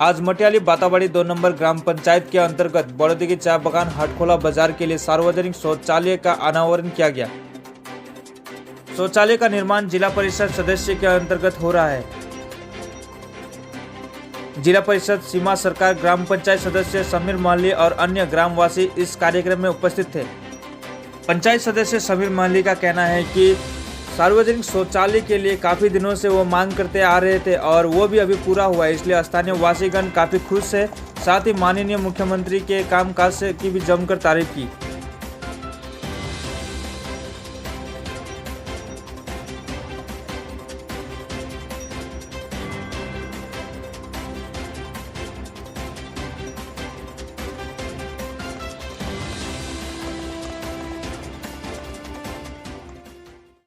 आज मटियाली बाताबाड़ी 2 नंबर ग्राम पंचायत के अंतर्गत बड़ौदी की चाय बागान हाटखोला बाजार के लिए सार्वजनिक शौचालय का अनावरण किया गया। शौचालय का निर्माण जिला परिषद सदस्य के अंतर्गत हो रहा है। जिला परिषद सीमा सरकार, ग्राम पंचायत सदस्य समीर महली और अन्य ग्रामवासी इस कार्यक्रम में उपस्थित थे। पंचायत सदस्य समीर महली का कहना है कि सार्वजनिक शौचालय के लिए काफ़ी दिनों से वो मांग करते आ रहे थे और वो भी अभी पूरा हुआ है, इसलिए स्थानीय वासीगण काफ़ी खुश है। साथ ही माननीय मुख्यमंत्री के कामकाज की भी जमकर तारीफ की।